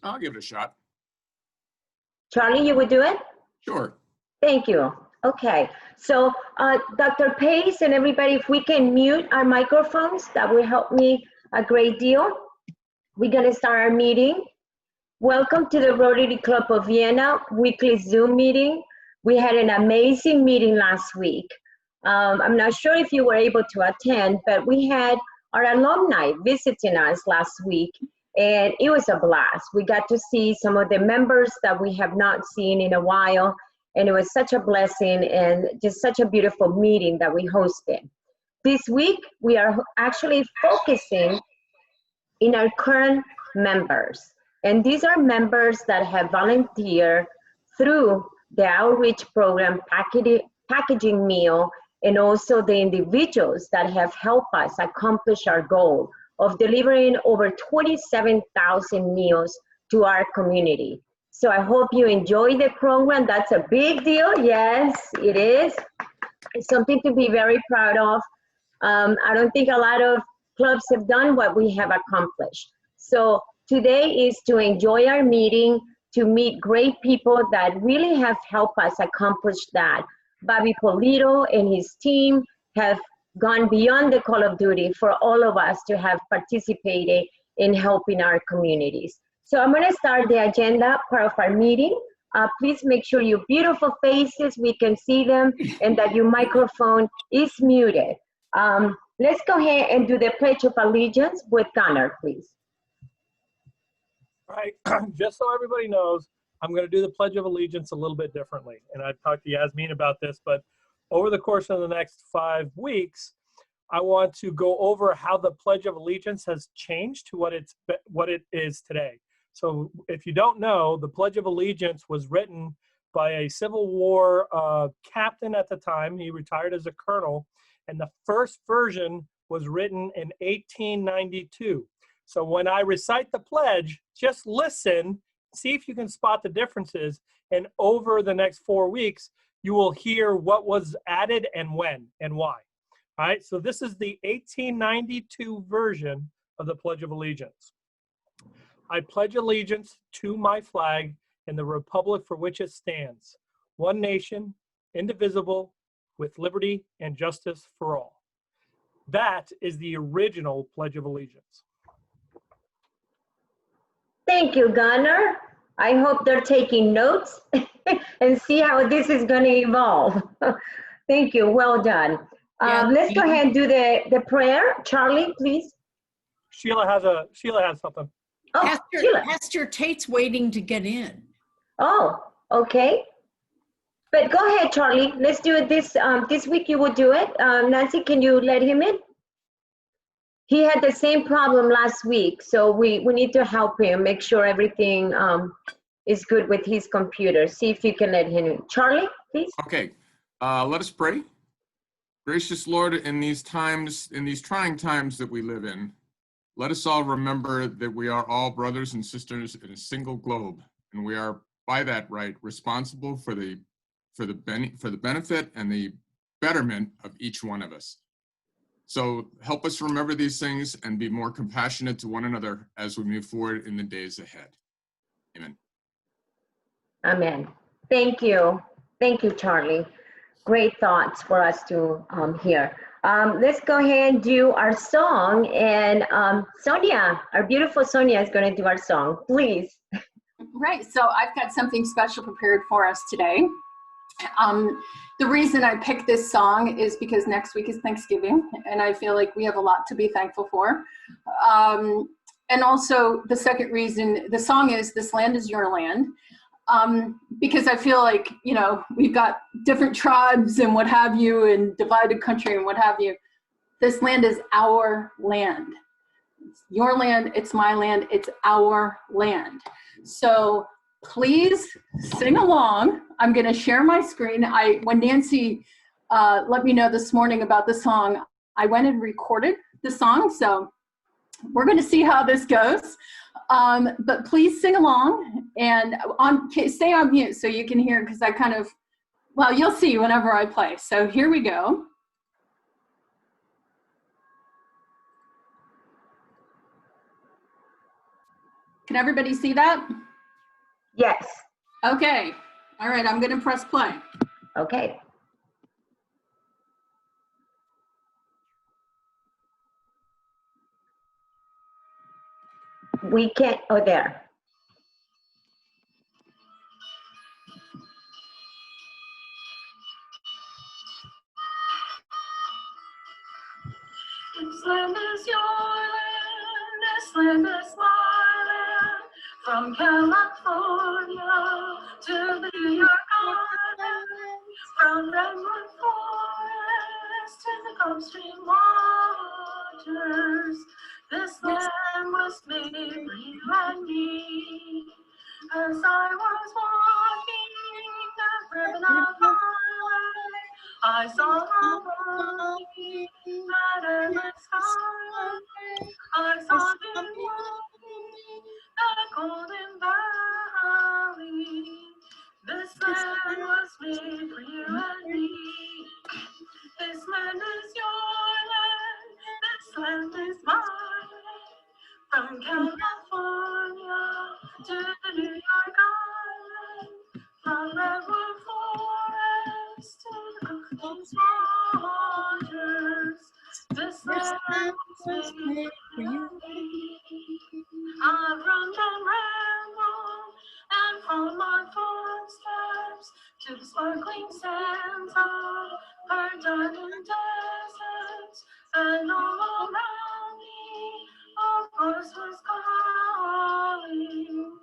I'll give it a shot. Charlie, you would do it? Sure. Thank you. Okay, so Dr. Pace and everybody, if we can mute our microphones, that would help me a great deal. We're gonna start our meeting. Welcome to the Rotary Club of Vienna weekly Zoom meeting. We had an amazing meeting last week. I'm not sure if you were able to attend, but we had our alumni visiting us last week, and it was a blast. We got to see some of the members that we have not seen in a while, and it was such a blessing and just such a beautiful meeting that we hosted. This week, we are actually focusing in our current members. And these are members that have volunteered through the outreach program, packaging meal, and also the individuals that have helped us accomplish our goal of delivering over 27,000 meals to our community. So I hope you enjoy the program. That's a big deal. Yes, it is. It's something to be very proud of. I don't think a lot of clubs have done what we have accomplished. So today is to enjoy our meeting, to meet great people that really have helped us accomplish that. Bobby Polito and his team have gone beyond the call of duty for all of us to have participated in helping our communities. So I'm gonna start the agenda part of our meeting. Please make sure your beautiful faces, we can see them, and that your microphone is muted. Let's go ahead and do the Pledge of Allegiance with Connor, please. All right, just so everybody knows, I'm going to do the Pledge of Allegiance a little bit differently. And I've talked to Yasmin about this, but over the course of the next 5 weeks, I want to go over how the Pledge of Allegiance has changed to what it is today. So if you don't know, the Pledge of Allegiance was written by a Civil War captain at the time. He retired as a colonel, and the first version was written in 1892. So when I recite the pledge, just listen, see if you can spot the differences, and over the next 4 weeks, you will hear what was added and when and why. All right, so this is the 1892 version of the Pledge of Allegiance. I pledge allegiance to my flag and the republic for which it stands, one nation, indivisible, with liberty and justice for all. That is the original Pledge of Allegiance. Thank you, Gunnar. I hope they're taking notes and see how this is going to evolve. Thank you. Well done. Let's go ahead and do the prayer. Charlie, please. Sheila has something. Oh, Pastor Tate's waiting to get in. Oh, okay. But go ahead, Charlie. Let's do it this week. You will do it. Nancy, can you let him in? He had the same problem last week, so we need to help him, make sure everything is good with his computer. See if you can let him in. Charlie, please. Okay, let us pray. Gracious Lord, in these times, in these trying times that we live in, let us all remember that we are all brothers and sisters in a single globe, and we are, by that right, responsible for the benefit and the betterment of each one of us. So help us remember these things and be more compassionate to one another as we move forward in the days ahead. Amen. Amen. Thank you. Thank you, Charlie. Great thoughts for us to hear. Let's go ahead and do our song. And Sonia, our beautiful Sonia is going to do our song. Please. Right. So I've got something special prepared for us today. The reason I picked this song is because next week is Thanksgiving, and I feel like we have a lot to be thankful for. And also the second reason, the song is This Land Is Your Land, because I feel like, you know, we've got different tribes and what have you, and divided country and what have you. This land is our land. It's your land, it's my land, it's our land. So please sing along. I'm going to share my screen. When Nancy let me know this morning about the song, I went and recorded the song. So we're going to see how this goes. But please sing along and stay on mute so you can hear, because I kind of, well, you'll see whenever I play. So here we go. Can everybody see that? Yes. Okay. All right, I'm going to press play. Okay. We can't, oh, there. This land is your land, this land is my land. From California to the New York Island, from Redwood Forest to the Gulf Stream waters. This land was made for you and me. As I was walking that ribbon of highway, I saw a burning that endless highway. I saw you walking that golden valley. This land was made for you and me. This land is your land. This land is my land. From California to the New York Island, from Redwood Forest to the Gulf waters, this land was made for you and me. I've run and rambled and followed my footsteps to the sparkling sands of her diamond deserts, and all around me a voice was calling.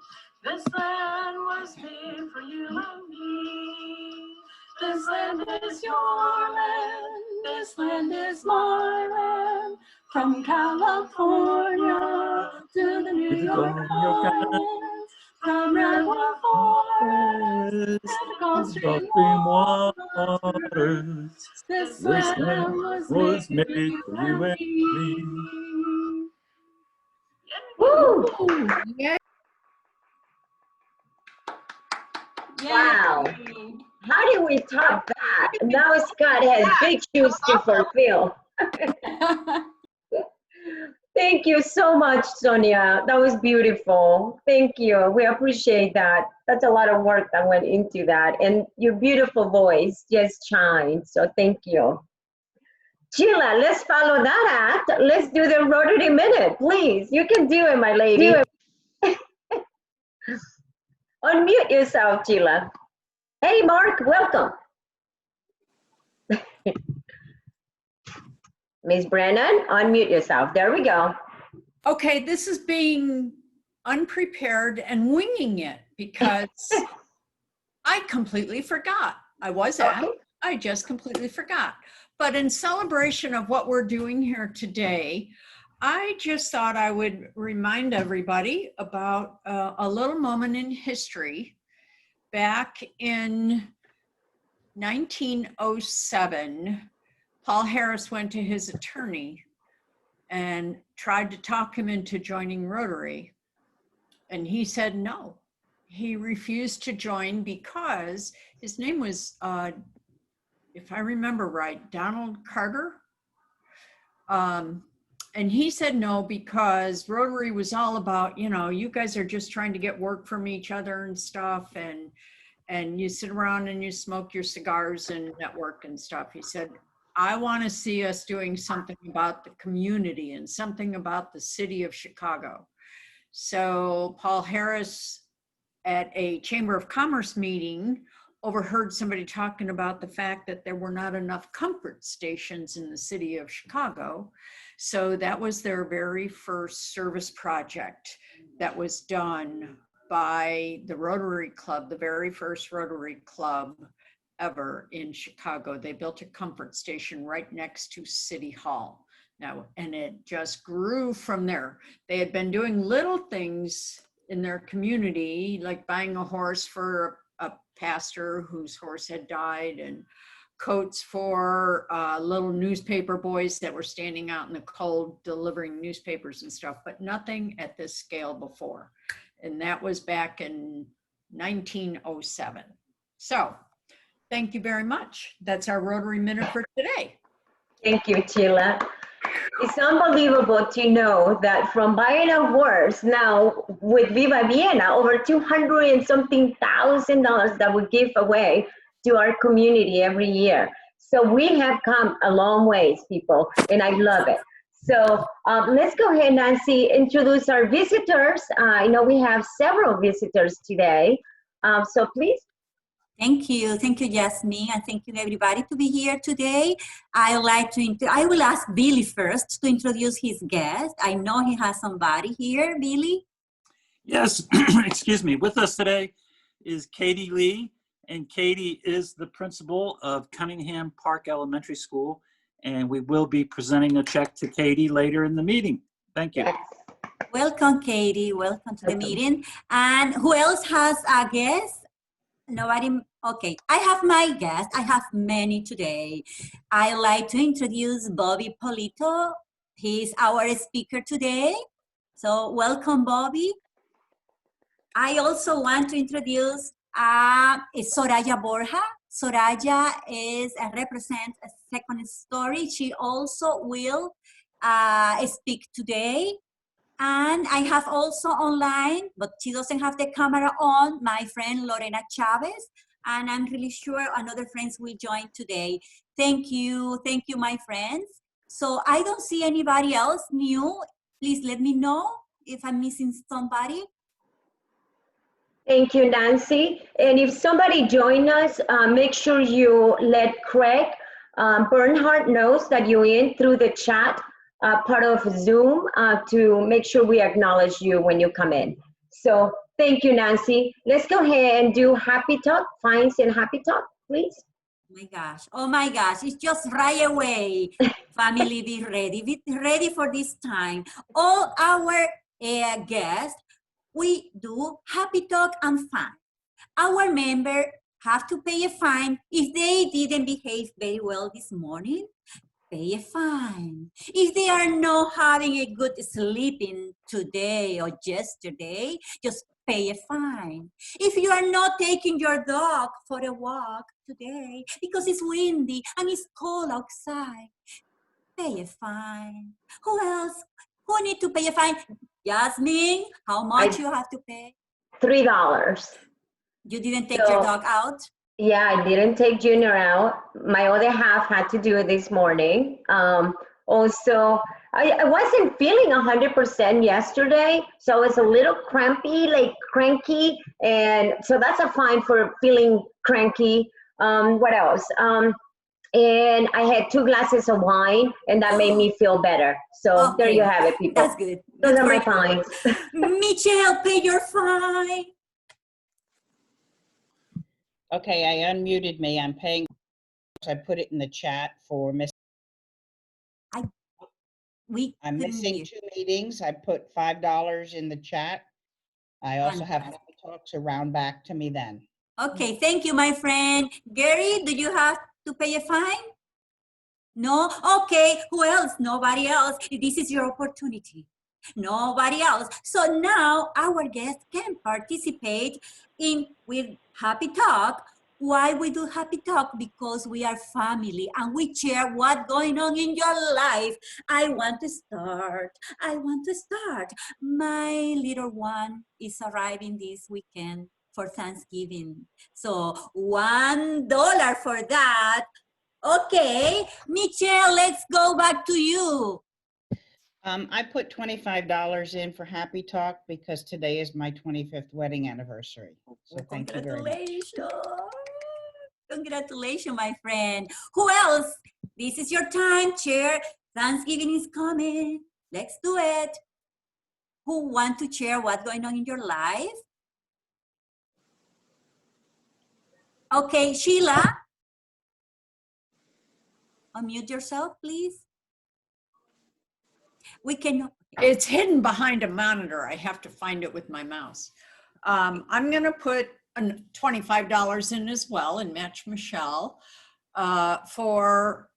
This land was made for you and me. This land is your land. This land is my land. From California to the New York Islands, from Redwood Forest to the Gulf Stream waters. This land was made for you and me. Woo! Yeah. Wow. How did we top that? Now Scott has big shoes to fulfill. Thank you so much, Sonia. That was beautiful. Thank you. We appreciate that. That's a lot of work that went into that. And your beautiful voice just shines. So thank you. Sheila, let's follow that act. Let's do the Rotary Minute, please. You can do it, my lady. Unmute yourself, Sheila. Hey, Mark, welcome. Ms. Brennan, unmute yourself. There we go. Okay, this is being unprepared and winging it because I completely forgot. I was at, I just completely forgot. But in celebration of what we're doing here today, I just thought I would remind everybody about a little moment in history. Back in 1907, Paul Harris went to his attorney and tried to talk him into joining Rotary. And he said no. He refused to join because his name was, if I remember right, Donald Carter. And he said no because Rotary was all about, you know, you guys are just trying to get work from each other and stuff, and you sit around and you smoke your cigars and network and stuff. He said, I want to see us doing something about the community and something about the city of Chicago. So Paul Harris, at a Chamber of Commerce meeting, overheard somebody talking about the fact that there were not enough comfort stations in the city of Chicago. So that was their very first service project that was done by the Rotary Club, the very first Rotary Club ever in Chicago. They built a comfort station right next to City Hall. Now, and it just grew from there. They had been doing little things in their community, like buying a horse for a pastor whose horse had died, and coats for little newspaper boys that were standing out in the cold delivering newspapers and stuff, but nothing at this scale before. And that was back in 1907. So thank you very much. That's our Rotary Minute for today. Thank you, Sheila. It's unbelievable to know that from buying a horse now with Viva Vienna, over 200 and something $1,000 that we give away to our community every year. So we have come a long ways, people, and I love it. So let's go ahead, Nancy, introduce our visitors. I know we have several visitors today. So please. Thank you, Jasmine, and thank you everybody to be here today. I will ask Billy first to introduce his guest. I know he has somebody here, Billy. Yes, excuse me. With us today is Katie Lee, and Katie is the principal of Cunningham Park Elementary School, and we will be presenting a check to Katie later in the meeting. Thank you. Yes. Welcome, Katie. Welcome to the meeting. And who else has a guest? Nobody? Okay, I have my guest. I have many today. I like to introduce Bobby Polito. He's our speaker today. So welcome, Bobby. I also want to introduce Soraya Borja. Soraya represents a second story. She also will speak today. And I have also online, but she doesn't have the camera on, my friend Lorena Chavez. And I'm really sure another friends will join today. Thank you, my friends. So I don't see anybody else new. Please let me know if I'm missing somebody. Thank you, Nancy. And if somebody join us, make sure you let Craig Bernhardt knows that you're in through the chat part of Zoom to make sure we acknowledge you when you come in. So thank you, Nancy. Let's go ahead and do Happy Talk, Fines and Happy Talk, please. Oh my gosh, it's just right away. Family, be ready for this time. All our guests, we do Happy Talk and Fine. Our members have to pay a fine if they didn't behave very well this morning. Pay a fine. If they are not having a good sleeping today or yesterday, just pay a fine. If you are not taking your dog for a walk today because it's windy and it's cold outside, pay a fine. Who else? Who need to pay a fine? Jasmine, how much you have to pay? $3. You didn't take your dog out? Yeah, I didn't take Junior out. My other half had to do it this morning. Also, I wasn't feeling 100% yesterday, so I was a little crampy, like cranky, and so that's a fine for feeling cranky. What else? And I had 2 glasses of wine, and that made me feel better. So Okay. There you have it, people. That's good. Those That's are my very fines. Michelle, pay your fine. Okay, I unmuted me. I'm paying. I put it in the chat for Miss. I'm missing 2 meetings. I put $5 in the chat. I also have Happy Talks around back to me then. Okay, thank you, my friend. Gary, do you have to pay a fine? No? Okay, who else? Nobody else. This is your opportunity. Nobody else. So now our guests can participate with Happy Talk. Why we do Happy Talk? Because we are family and we share what's going on in your life. I want to start. My little one is arriving this weekend for Thanksgiving. So $1 for that. Okay, Michelle, let's go back to you. I put $25 in for Happy Talk because today is my 25th wedding anniversary. So thank you very much. Congratulations, my friend. Who else? This is your time, chair. Thanksgiving is coming. Let's do it. Who want to share what's going on in your life? Okay, Sheila. Unmute yourself, please. We can. It's hidden behind a monitor. I have to find it with my mouse. I'm going to put $25 in as well and match Michelle for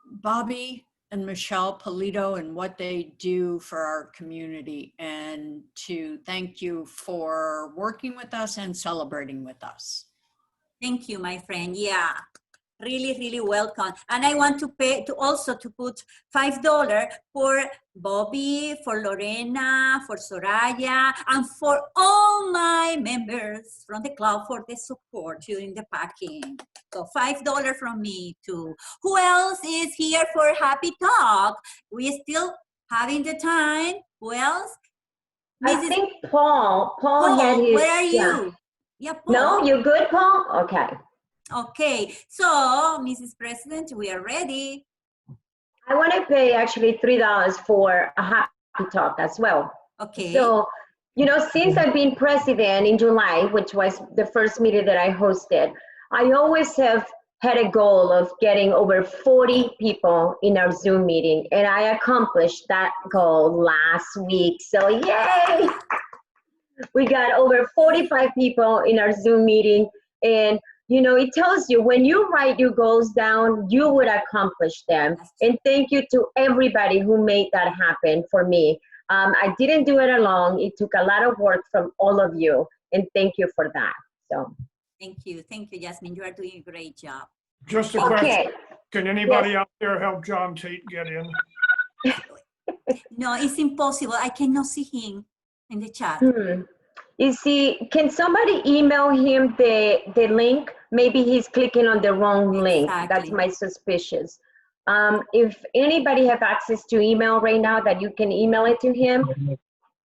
Bobby and Michelle Polito and what they do for our community, and to thank you for working with us and celebrating with us. Thank you, my friend. Yeah. Really, really welcome. And I want to pay to also to put $5 for Bobby, for Lorena, for Soraya, and for all my members from the club for the support during the packing. So $5 from me too. Who else is here for Happy Talk? We still having the time. Who else? I think Paul had his, where are yeah. you? Yeah, Paul. No, you good, Paul? Okay. Okay, so Mrs. President, we are ready. I want to pay actually $3 for a Happy Talk as well. Okay. So, you know, since I've been president in July, which was the first meeting that I hosted, I always have had a goal of getting over 40 people in our Zoom meeting, and I accomplished that goal last week. So, yay! We got over 45 people in our Zoom meeting, and you know, it tells you when you write your goals down, you would accomplish them. And thank you to everybody who made that happen for me. I didn't do it alone. It took a lot of work from all of you, and thank you for that. So. Thank you, Jasmine. You are doing a great job. Just a question. Can anybody out there help John Tate get in? No, it's impossible. I cannot see him in the chat. You see, can somebody email him the link? Maybe he's clicking on the wrong link. That's my suspicious. If anybody have access to email right now that you can email it to him,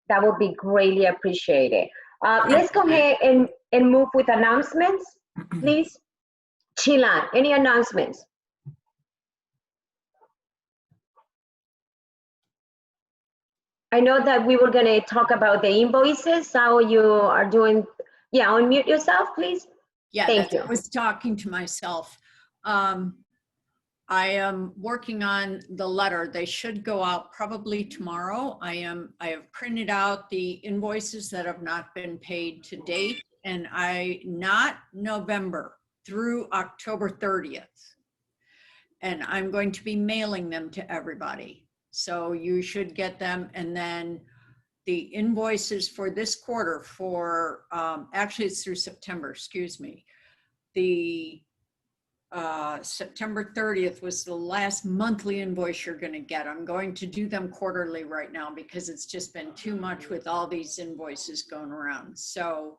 that would be greatly appreciated. Let's go ahead and move with announcements, please. Sheila, any announcements? I know that we were going to talk about the invoices, how you are doing. Yeah, unmute yourself, please. Yeah, thank you. I was talking to myself. I am working on the letter. They should go out probably tomorrow. I have printed out the invoices that have not been paid to date, and not November through October 30th. And I'm going to be mailing them to everybody. So you should get them, and then the invoices for this quarter for, actually it's through September, excuse me. The September 30th was the last monthly invoice you're gonna get. I'm going to do them quarterly right now because it's just been too much with all these invoices going around. So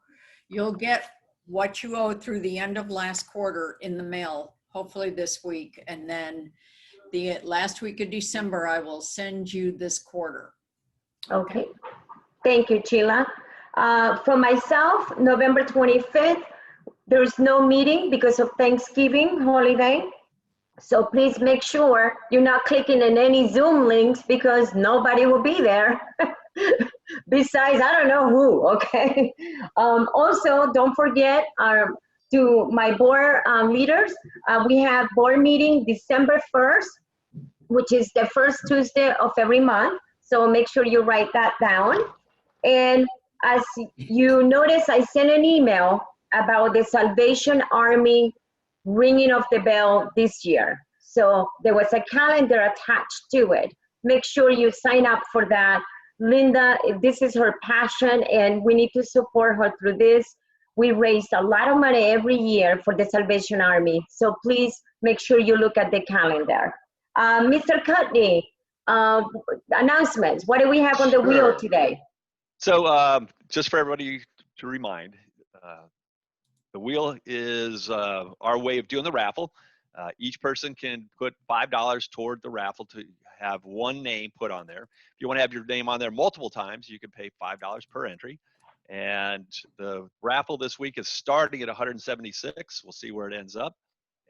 you'll get what you owe through the end of last quarter in the mail, hopefully this week, and then the last week of December, I will send you this quarter. Okay. Thank you, Sheila. For myself, November 25th, there's no meeting because of Thanksgiving holiday. So please make sure you're not clicking on any Zoom links because nobody will be there. Besides, I don't know who, okay? Also, don't forget to my board leaders, we have board meeting December 1st, which is the first Tuesday of every month. So make sure you write that down. And as you notice, I sent an email about the Salvation Army ringing of the bell this year. So there was a calendar attached to it. Make sure you sign up for that. Linda, this is her passion and we need to support her through this. We raise a lot of money every year for the Salvation Army. So please make sure you look at the calendar. Mr. Cutney, announcements. What do we have on the wheel today? So just for everybody to remind, the wheel is our way of doing the raffle. Each person can put $5 toward the raffle to have one name put on there. If you want to have your name on there multiple times, you can pay $5 per entry. And the raffle this week is starting at 176. We'll see where it ends up.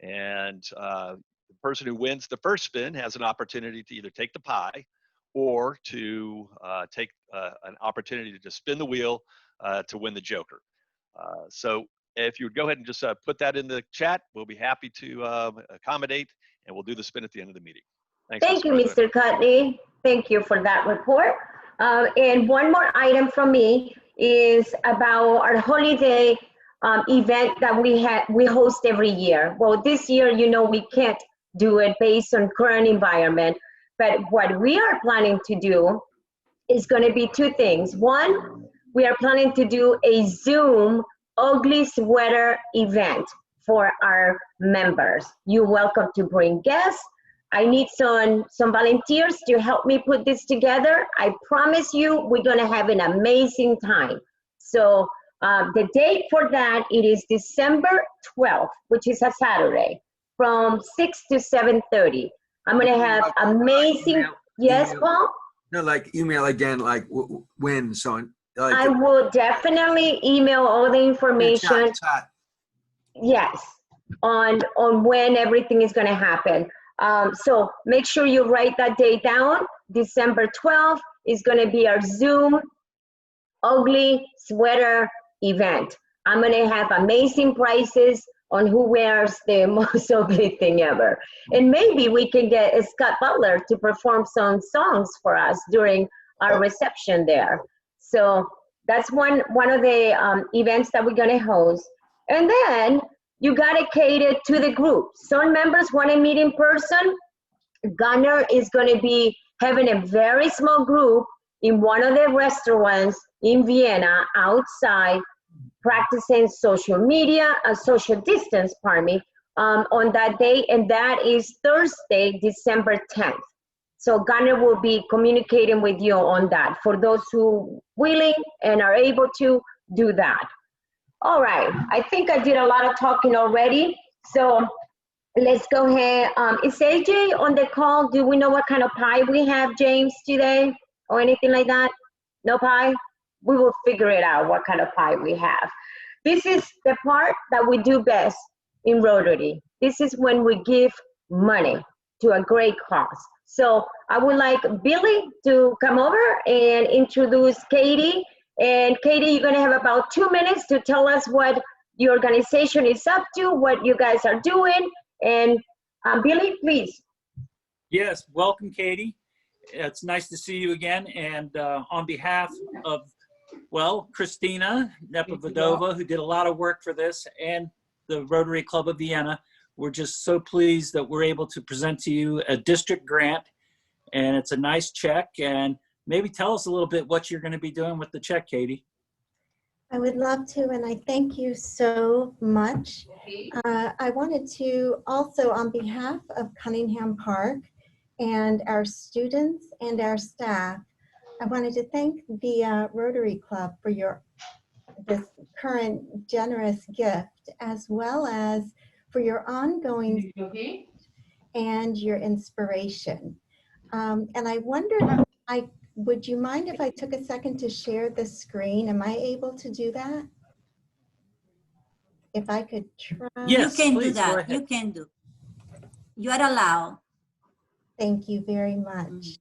And the person who wins the first spin has an opportunity to either take the pie or to take an opportunity to spin the wheel to win the joker. So if you would go ahead and just put that in the chat, we'll be happy to accommodate, and we'll do the spin at the end of the meeting. Thanks, Thank you, Mr. Cutney. Thank you for that report. And one more item from me is about our holiday event that we host every year. Well, this year, you know, we can't do it based on current environment, but what we are planning to do is going to be two things. One, we are planning to do a Zoom ugly sweater event for our members. You're welcome to bring guests. I need some volunteers to help me put this together. I promise you, we're gonna have an amazing time. So the date for that, it is December 12th, which is a Saturday, from 6 to 7:30. I'm gonna have amazing, yes, Paul? No, like email again, like when, so. Like I will definitely email all the information. Chat. Yes, on when everything is gonna happen. So make sure you write that date down. December 12th is gonna be our Zoom ugly sweater event. I'm gonna have amazing prices on who wears the most ugly thing ever. And maybe we can get Scott Butler to perform some songs for us during our reception there. So that's one of the events that we're gonna host. And then you gotta cater to the group. Some members wanna meet in person. Gunnar is gonna be having a very small group in one of the restaurants in Vienna outside, practicing social distance, pardon me, on that day, and that is Thursday, December 10th. So Gunnar will be communicating with you on that for those who willing and are able to do that. All right, I think I did a lot of talking already, so let's go ahead. Is AJ on the call? Do we know what kind of pie we have, James, today, or anything like that? No pie? We will figure it out what kind of pie we have. This is the part that we do best in Rotary. This is when we give money to a great cause. So I would like Billy to come over and introduce Katie. And Katie, you're gonna have about 2 minutes to tell us what your organization is up to, what you guys are doing. And Billy, please. Yes, welcome, Katie. It's nice to see you again. And on behalf of, well, Christina Nepovedova, who did a lot of work for this, and the Rotary Club of Vienna, we're just so pleased that we're able to present to you a district grant. And it's a nice check. And maybe tell us a little bit what you're going to be doing with the check, Katie. I would love to, and I thank you so much. I wanted to also, on behalf of Cunningham Park and our students and our staff, I wanted to thank the Rotary Club for this current generous gift, as well as for your ongoing and your inspiration. And I wondered, would you mind if I took a second to share the screen? Am I able to do that? If I could try. Yes, you can please, do that. go ahead. You can do. You are allowed. Thank you very much.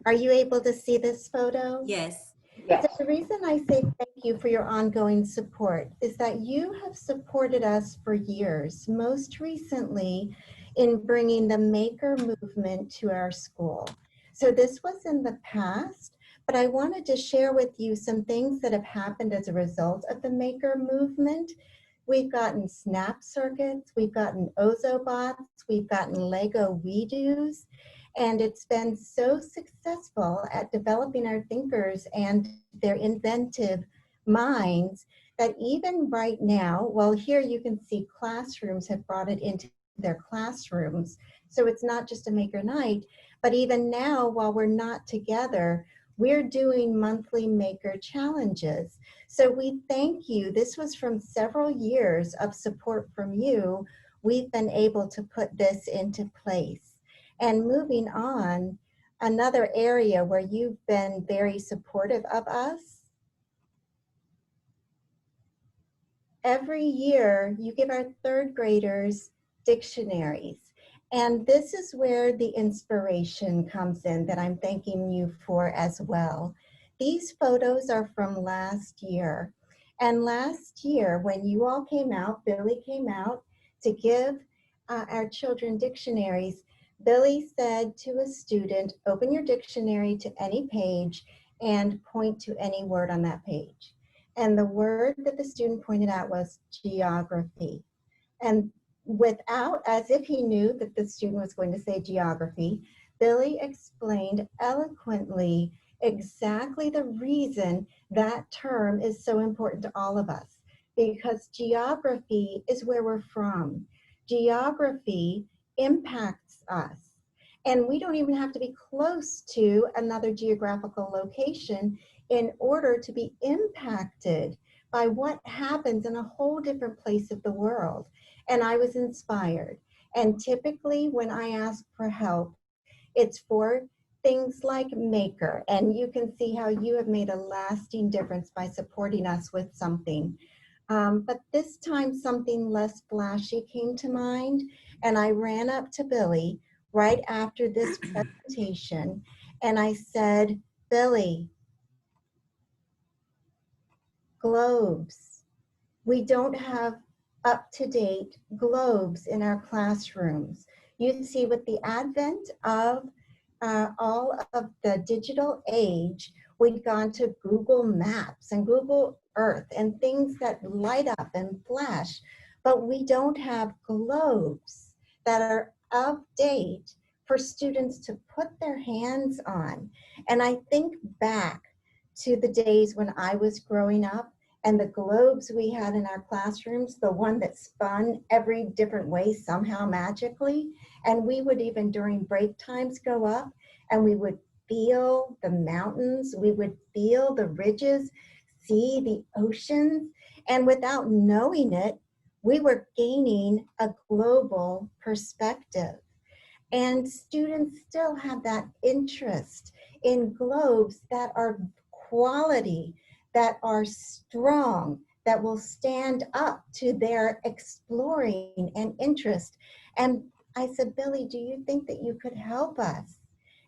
Are you able to see this photo? Yes. Yes. So the reason I say thank you for your ongoing support is that you have supported us for years, most recently in bringing the Maker movement to our school. So this was in the past, but I wanted to share with you some things that have happened as a result of the Maker movement. We've gotten snap circuits, we've gotten Ozobots, we've gotten Lego We-Dos, and it's been so successful at developing our thinkers and their inventive minds that even right now, well, here you can see classrooms have brought it into their classrooms. So it's not just a Maker Night, but even now, while we're not together, we're doing monthly Maker challenges. So we thank you. This was from several years of support from you. We've been able to put this into place. And moving on, another area where you've been very supportive of us. Every year, you give our third graders dictionaries. And this is where the inspiration comes in that I'm thanking you for as well. These photos are from last year. And last year, when you all came out, Billy came out to give our children dictionaries, Billy said to a student, open your dictionary to any page and point to any word on that page. And the word that the student pointed out was geography. And without, as if he knew that the student was going to say geography, Billy explained eloquently exactly the reason that term is so important to all of us. because geography is where we're from. Geography impacts us. And we don't even have to be close to another geographical location in order to be impacted by what happens in a whole different place of the world. And I was inspired. And typically when I ask for help, it's for things like Maker. And you can see how you have made a lasting difference by supporting us with something. But this time something less flashy came to mind, and I ran up to Billy right after this presentation and I said, Billy, globes. We don't have up-to-date globes in our classrooms. You see, with the advent of all of the digital age, we've gone to Google Maps and Google Earth and things that light up and flash, but we don't have globes that are of date for students to put their hands on. And I think back to the days when I was growing up and the globes we had in our classrooms, the one that spun every different way somehow magically, and we would even during break times go up and we would feel the mountains, we would feel the ridges, see the oceans, and without knowing it, we were gaining a global perspective. And students still have that interest in globes that are quality, that are strong, that will stand up to their exploring and interest. And I said, Billy, do you think that you could help us?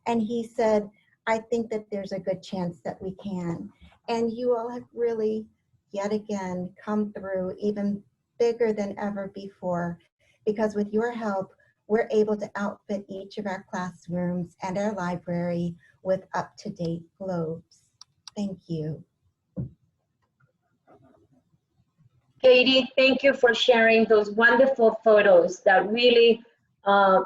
And he said, I think that there's a good chance that we can. And you all have really, yet again, come through even bigger than ever before, because with your help, we're able to outfit each of our classrooms and our library with up-to-date globes. Thank you. Katie, thank you for sharing those wonderful photos that really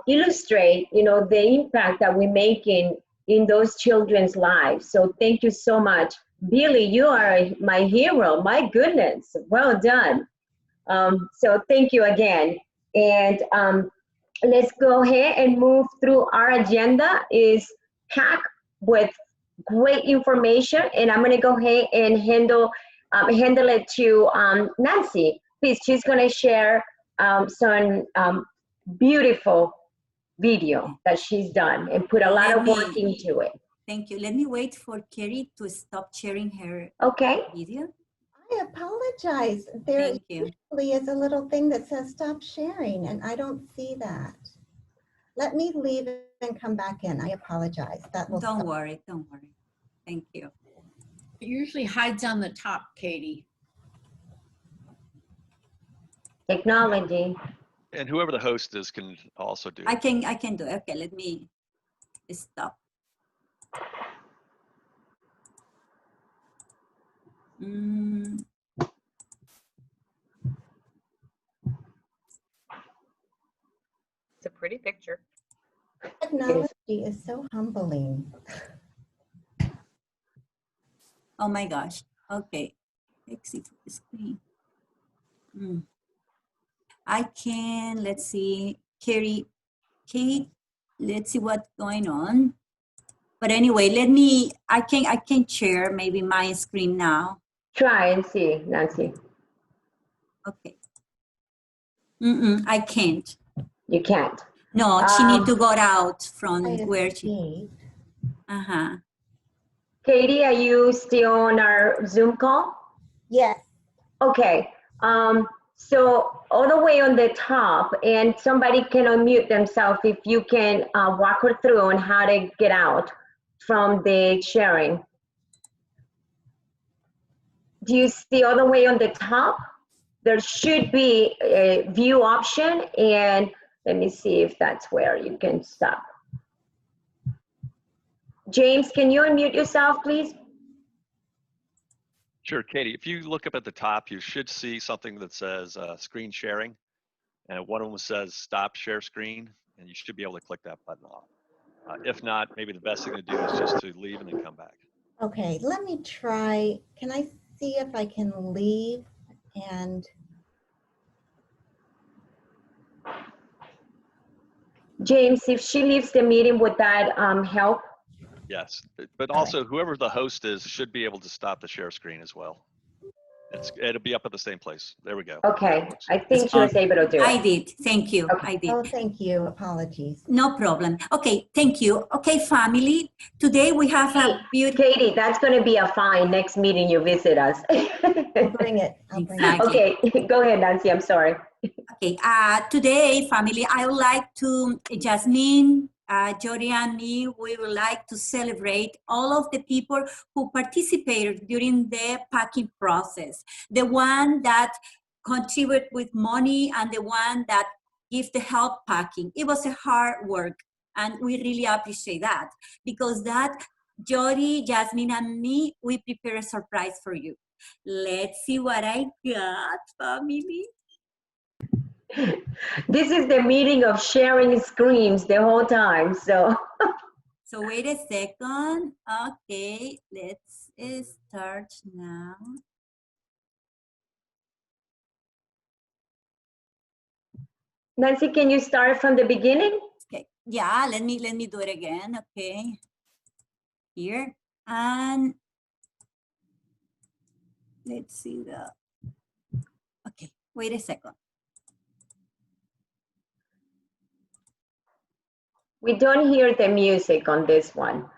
illustrate, the impact that we make in those children's lives. So thank you so much. Billy, you are my hero. My goodness, well done. So thank you again. And let's go ahead and move through. Our agenda is packed with great information, and I'm going to go ahead and handle it to Nancy. Please, she's going to share some beautiful video that she's done and put a lot of work into it. Thank you. Let me wait for Carrie to stop sharing her video. I apologize. There usually is a little thing that says stop sharing, and I don't see that. Let me leave and come back in. I apologize. That will Don't worry. Thank you. It usually hides on the top, Katie. Technology. And whoever the host is can also do it. I can do it. Okay, let me stop. It's a pretty picture. Technology is so humbling. Oh my gosh. Okay. Exit the screen. I can, let's see, Carrie, Kate, let's see what's going on. But anyway, I can share maybe my screen now. Try and see, Nancy. Okay. I can't. You can't? No, she need to go out from where she. Katie, are you still on our Zoom call? Yes. Okay. So all the way on the top, and somebody can unmute themselves if you can walk her through on how to get out from the sharing. Do you see all the way on the top? There should be a view option, and let me see if that's where you can stop. James, can you unmute yourself, please? Sure, Katie, if you look up at the top, you should see something that says screen sharing. And one of them says stop share screen, and you should be able to click that button off. If not, maybe the best thing to do is just to leave and then come back. Okay, let me try. Can I see if I can leave And James, if she leaves the meeting, would that help? Yes, but also whoever the host is should be able to stop the share screen as well. It'll be up at the same place. There we go. Okay, I think she was able to do it. I did. Thank you. Okay. I did. oh, thank you. Apologies. No problem. Okay, thank you. Okay, family. Today we have a beautiful. Katie, that's going to be a fine next meeting you visit us. I'll bring it. I'll bring Exactly. Okay, go ahead, Nancy. I'm sorry. Okay, today, family, I would like to, Jasmine, Jody and me, we would like to celebrate all of the people who participated during the packing process. The one that contribute with money and the one that give the help packing. It was a hard work and we really appreciate that because that Jody, Jasmine and me, we prepare a surprise for you. Let's see what I got, family. This is the meeting of sharing screams the whole time, so. So wait a second. Okay, let's start now. Nancy, can you start from the beginning? Okay, yeah, let me do it again. Okay, here and let's see the. Okay, wait a second. We don't hear the music on this one.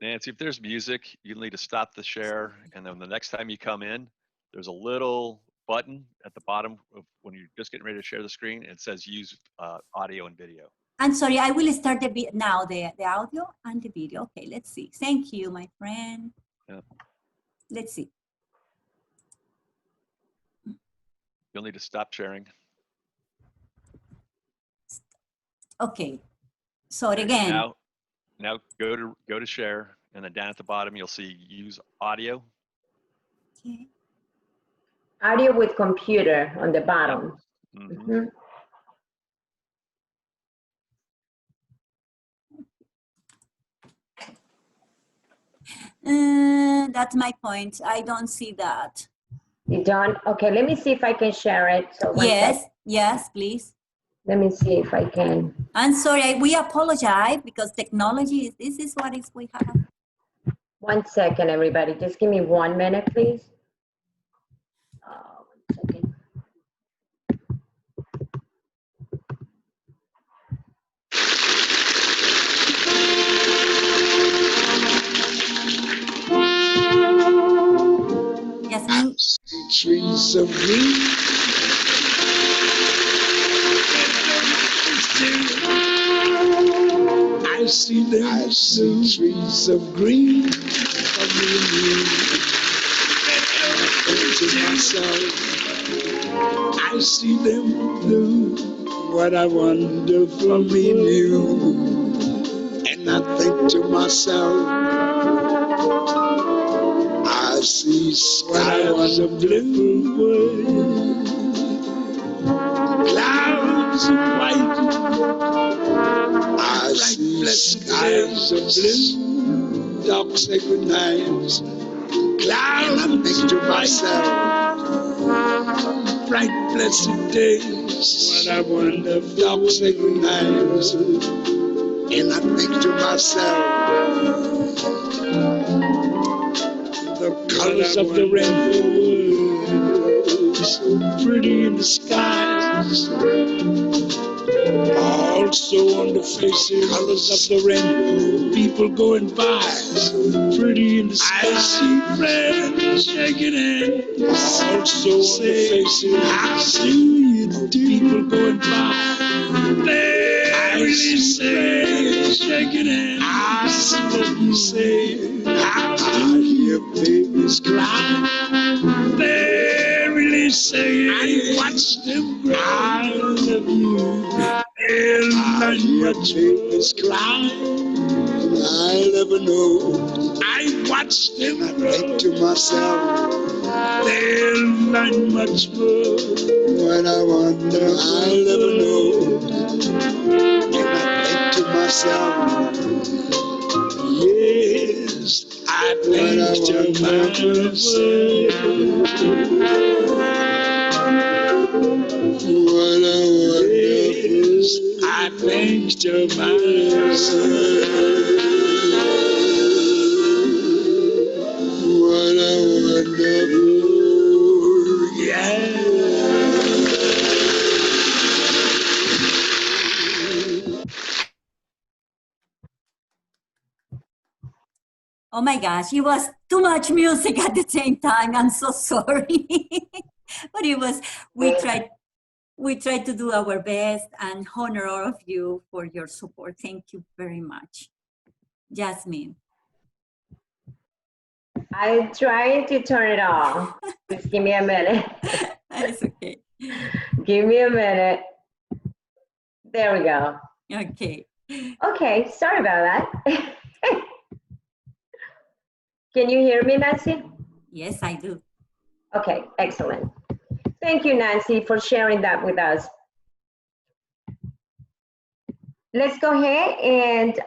Nancy, if there's music, you'll need to stop the share. And then the next time you come in, there's a little button at the bottom of when you're just getting ready to share the screen. It says use audio and video. I'm sorry, I will start the audio and the video. Okay, let's see. Thank you, my friend. Yeah. Let's see. You'll need to stop sharing. Okay, so again. Now go to share, and then down at the bottom you'll see use audio. Okay. Audio with computer on the bottom. Mm-hmm. Mm-hmm. That's my point. I don't see that. You don't? Okay, let me see if I can share it. So Yes, please. Let me see if I can. I'm sorry, we apologize because technology, this is what we have. 1 second, everybody. Just give me 1 minute, please. 1 second. Jasmine. Trees of green. I see them. I see trees of green. Of me and you. And to myself, I see them blue. What I wonder for me and you. And I think to myself, I see skies of blue, clouds of white. I see skies of blue, dark sacred nights, clouds. And I think to myself, bright blessed days. What I wonder, dark sacred nights. And I think to myself, the colors of the rainbow, so pretty in the skies, also on the faces, colors of the rainbow, people going by, so pretty in the skies. I see friends shaking hands, also on the faces, how do you do? People going by, I really say, shaking hands, I see what you say, how do you babies cry? They really say, I watch them cry. I love you. And I watch babies cry. I never know. I watch them. I think to myself, they'll learn much more. When I wonder, I never know. And I think to myself, myself. Yes, I think to myself. What a wonderful, I think to myself. What a wonderful, yeah. Oh my gosh, it was too much music at the same time. I'm so sorry. But it was, we tried to do our best and honor all of you for your support. Thank you very much. Jasmine. I'm trying to turn it off. Just give me a minute. It's okay. Give me a minute. There we go. Okay. Okay, sorry about that. Can you hear me, Nancy? Yes, I do. Okay, excellent. Thank you, Nancy, for sharing that with us. Let's go ahead and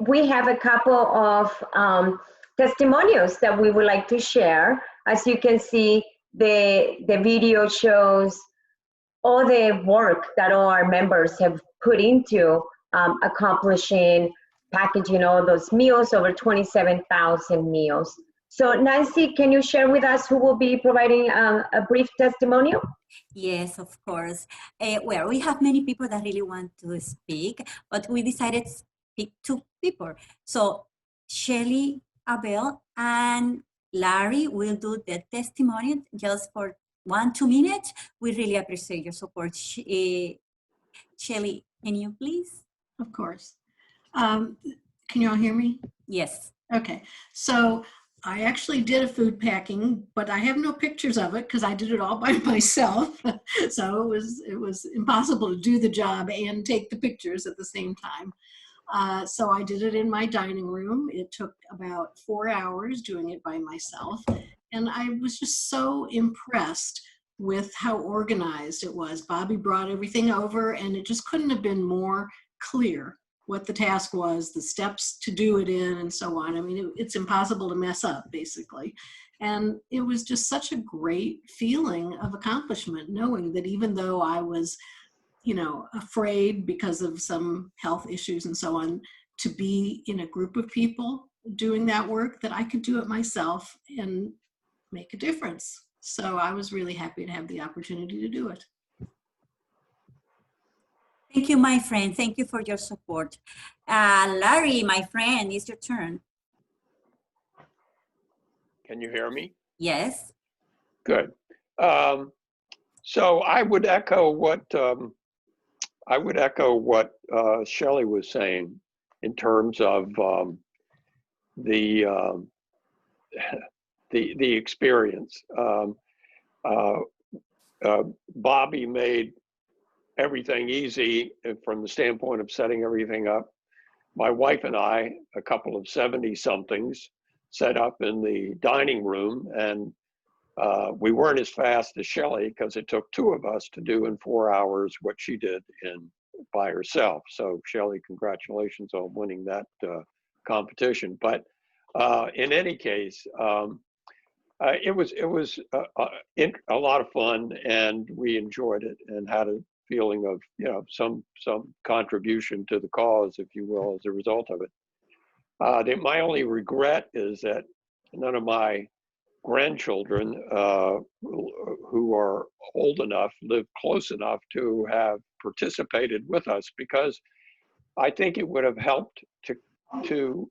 we have a couple of testimonials that we would like to share. As you can see, the video shows all the work that all our members have put into accomplishing, packaging all those meals, over 27,000 meals. So Nancy, can you share with us who will be providing a brief testimonial? Yes, of course. Well, we have many people that really want to speak, but we decided to pick two people. So Shelly, Abel, and Larry will do the testimony just for 1-2 minutes. We really appreciate your support. Shelly, can you please? Of course. Can you all hear me? Yes. Okay. So I actually did a food packing, but I have no pictures of it because I did it all by myself. So it was impossible to do the job and take the pictures at the same time. So I did it in my dining room. It took about 4 hours doing it by myself. And I was just so impressed with how organized it was. Bobby brought everything over and it just couldn't have been more clear what the task was, the steps to do it in, and so on. I mean, it's impossible to mess up, basically. And it was just such a great feeling of accomplishment, knowing that even though I was, you know, afraid because of some health issues and so on, to be in a group of people doing that work, that I could do it myself and make a difference. So I was really happy to have the opportunity to do it. Thank you, my friend. Thank you for your support. Larry, my friend, it's your turn. Can you hear me? Yes. Good. So I would echo what Shelley was saying in terms of the experience. Bobby made everything easy from the standpoint of setting everything up. My wife and I, a couple of 70-somethings, set up in the dining room, and we weren't as fast as Shelley because it took two of us to do in 4 hours what she did by herself. So Shelley, congratulations on winning that competition. But in any case, it was a lot of fun, and we enjoyed it and had a feeling of, you know, some contribution to the cause, if you will, as a result of it. My only regret is that none of my grandchildren who are old enough, live close enough to have participated with us, because I think it would have helped to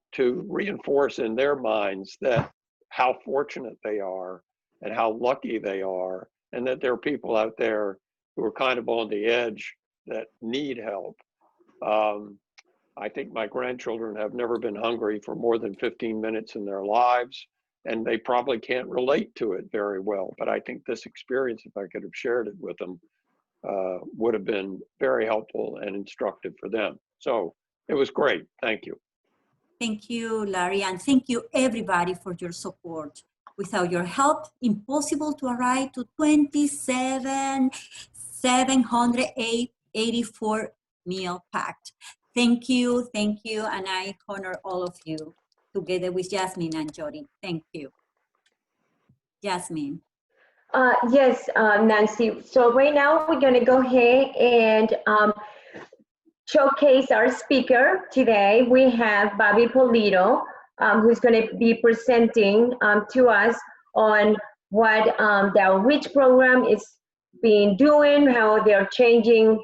reinforce in their minds that how fortunate they are and how lucky they are, and that there are people out there who are kind of on the edge that need help. I think my grandchildren have never been hungry for more than 15 minutes in their lives, and they probably can't relate to it very well. But I think this experience, if I could have shared it with them, would have been very helpful and instructive for them. So it was great. Thank you. Thank you, Larry, and thank you everybody for your support. Without your help, impossible to arrive to 27,784 meal packed. Thank you, and I honor all of you together with Jasmine and Jody. Thank you. Jasmine. Yes, Nancy. So right now we're going to go ahead and showcase our speaker today. We have Bobby Polito, who's going to be presenting to us on what the outreach program is being doing, how they're changing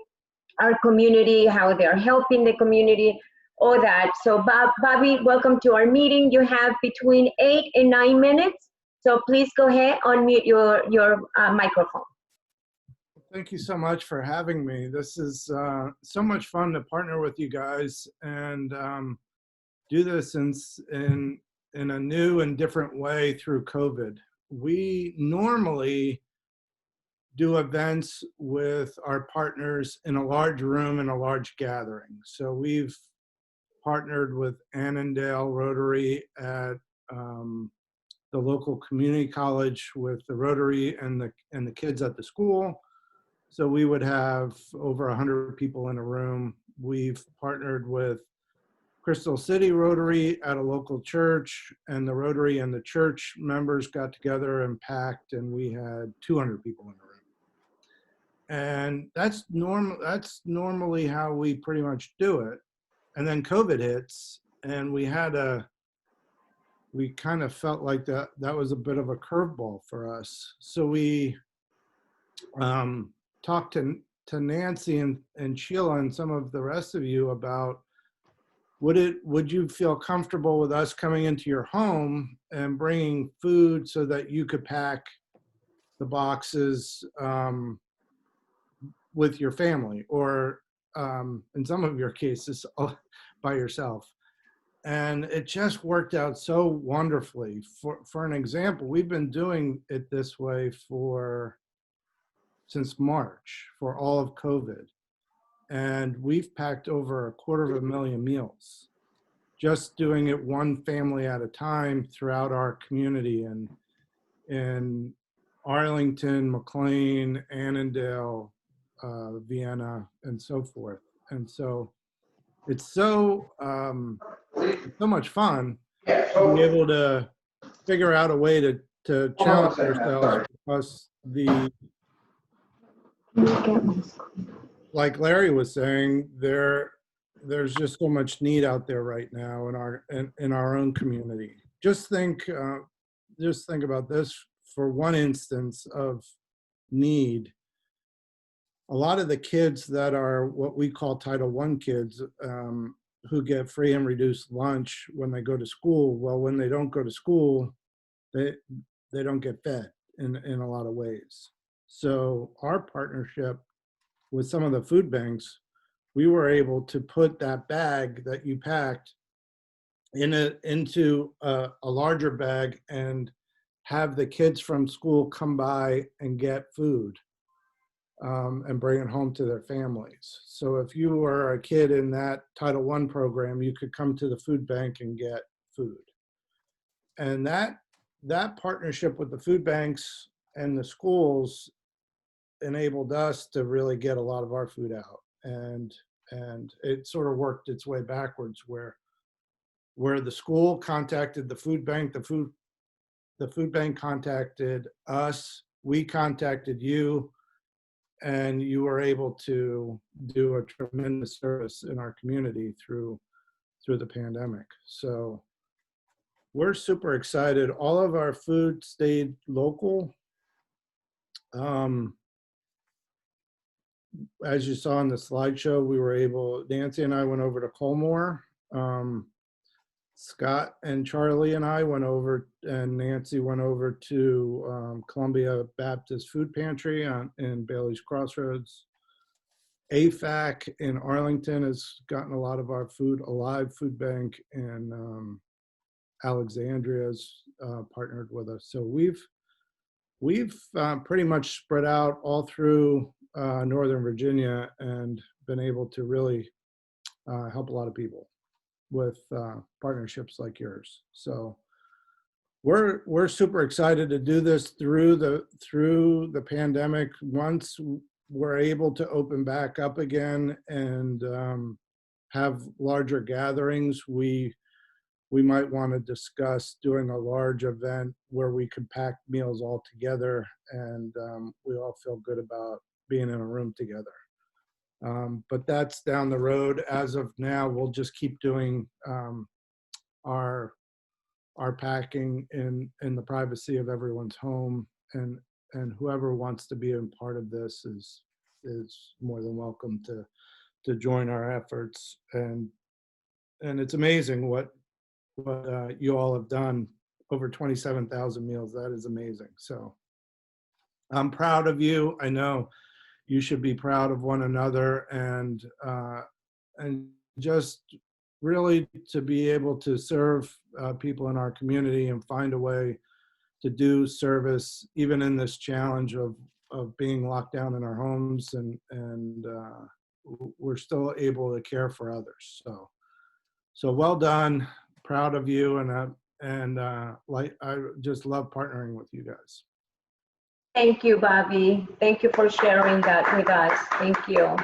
our community, how they're helping the community, all that. So Bobby, welcome to our meeting. You have between 8 and 9 minutes. So please go ahead, unmute your microphone. Thank you so much for having me. This is so much fun to partner with you guys and do this in a new and different way through COVID. We normally do events with our partners in a large room in a large gathering. So we've partnered with Annandale Rotary at the local community college with the Rotary and the kids at the school. So we would have over 100 people in a room. We've partnered with Crystal City Rotary at a local church, and the Rotary and the church members got together and packed, and we had 200 people in a room. And that's normally how we pretty much do it. And then COVID hits, and we kind of felt like that was a bit of a curveball for us. So we talked to Nancy and Sheila and some of the rest of you about would you feel comfortable with us coming into your home and bringing food so that you could pack the boxes with your family, or in some of your cases by yourself. And it just worked out so wonderfully. For an example, we've been doing it this way since March for all of COVID. And we've packed over 250,000 meals, just doing it one family at a time throughout our community in Arlington, McLean, Annandale, Vienna, and so forth. And so it's so much fun to be able to figure out a way to challenge ourselves, because like Larry was saying, there's just so much need out there right now in our own community. Just think about this for one instance of need. A lot of the kids that are what we call Title I kids, who get free and reduced lunch when they go to school, well, when they don't go to school, they don't get fed in a lot of ways. So our partnership with some of the food banks, we were able to put that bag that you packed into a larger bag and have the kids from school come by and get food and bring it home to their families. So if you were a kid in that Title I program, you could come to the food bank and get food. And that partnership with the food banks and the schools enabled us to really get a lot of our food out. And it sort of worked its way backwards, where the school contacted the food bank, the food bank contacted us, we contacted you, and you were able to do a tremendous service in our community through the pandemic. So we're super excited. All of our food stayed local. As you saw in the slideshow, Nancy and I went over to Colmore. Scott and Charlie and I went over, and Nancy went over to Columbia Baptist Food Pantry in Bailey's Crossroads. AFAC in Arlington has gotten a lot of our food. Alive Food Bank in Alexandria's partnered with us. So we've pretty much spread out all through Northern Virginia and been able to really help a lot of people with partnerships like yours. So we're super excited to do this through the pandemic. Once we're able to open back up again and have larger gatherings, we might want to discuss doing a large event where we could pack meals all together and we all feel good about being in a room together. But that's down the road. As of now, we'll just keep doing our packing in the privacy of everyone's home, and whoever wants to be a part of this is more than welcome to join our efforts. And it's amazing what you all have done. Over 27,000 meals. That is amazing. So I'm proud of you. I know you should be proud of one another, and just really to be able to serve people in our community and find a way to do service even in this challenge of being locked down in our homes, and we're still able to care for others. So well done. Proud of you, and like I just love partnering with you guys. Thank you, Bobby. Thank you for sharing that with us. Thank you.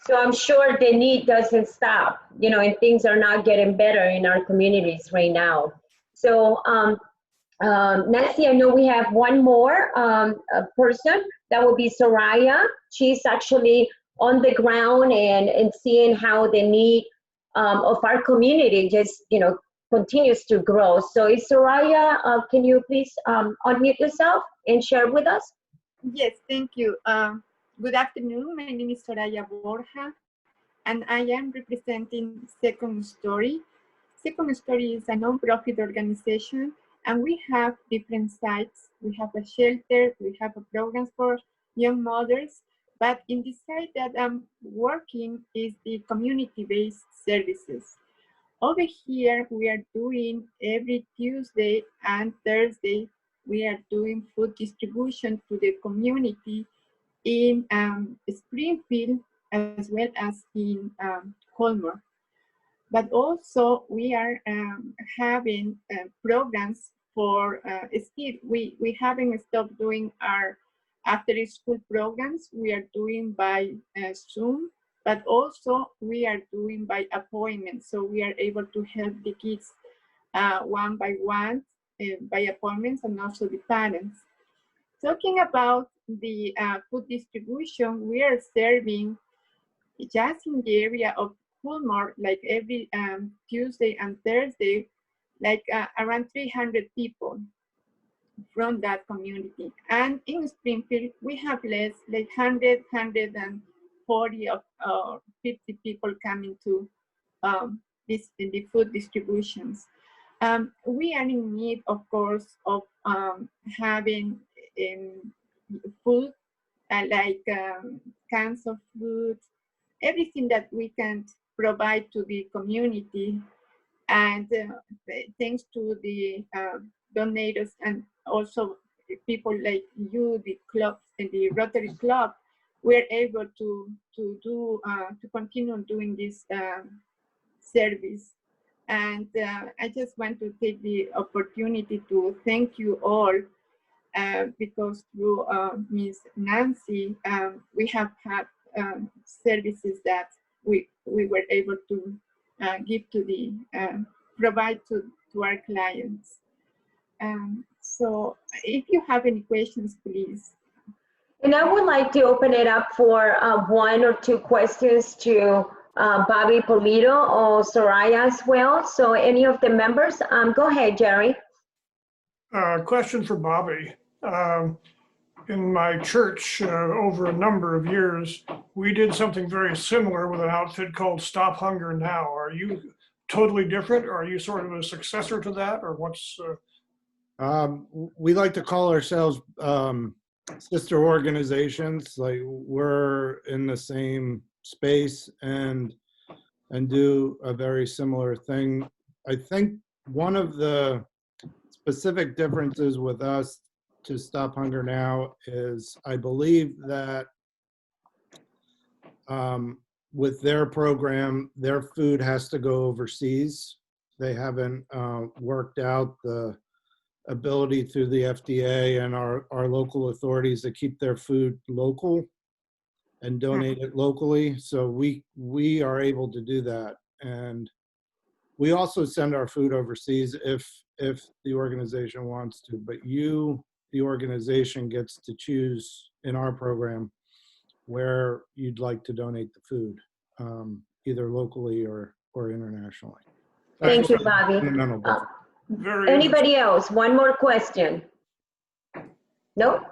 So I'm sure the need doesn't stop, and things are not getting better in our communities right now. So Nancy, I know we have one more person. That will be Soraya. She's actually on the ground and seeing how the need of our community just, continues to grow. So Soraya, can you please unmute yourself and share with us? Yes, thank you. Good afternoon. My name is Soraya Borja, and I am representing Second Story. Second Story is a nonprofit organization, and we have different sites. We have a shelter, we have a program for young mothers, but in the site that I'm working is the community-based services. Over here, we are doing every Tuesday and Thursday, we are doing food distribution to the community in Springfield as well as in Colmore. But also we are having programs for still, we haven't stopped doing our after school programs. We are doing by Zoom, but also we are doing by appointment. So we are able to help the kids one by one by appointments, and also the parents. Talking about the food distribution, we are serving just in the area of Coolmore, like every Tuesday and Thursday, like around 300 people from that community. And in Springfield, we have less, like 100, 140 of 50 people coming to the food distributions. We are in need, of course, of having food, like cans of food, everything that we can provide to the community. And thanks to the donators and also people like you, the clubs and the Rotary Club, we're able to continue doing this service. And I just want to take the opportunity to thank you all, because through Ms. Nancy, we have had services that we were able to give to the, provide to our clients. So if you have any questions, please. And I would like to open it up for one or two questions to Bobby Polito or Soraya as well. So any of the members, go ahead, Jerry. Question for Bobby. In my church, over a number of years, we did something very similar with an outfit called Stop Hunger Now. Are you totally different, or are you sort of a successor to that, or what's? We like to call ourselves sister organizations. Like, we're in the same space and do a very similar thing. I think one of the specific differences with us to Stop Hunger Now is, I believe that with their program, their food has to go overseas. They haven't worked out the ability through the FDA and our local authorities to keep their food local. and donate it locally. So we are able to do that. And we also send our food overseas if the organization wants to, but the organization gets to choose in our program where you'd like to donate the food, either locally or internationally. That's Thank you, really the Bobby. fundamental difference. Anybody else? One more question? No?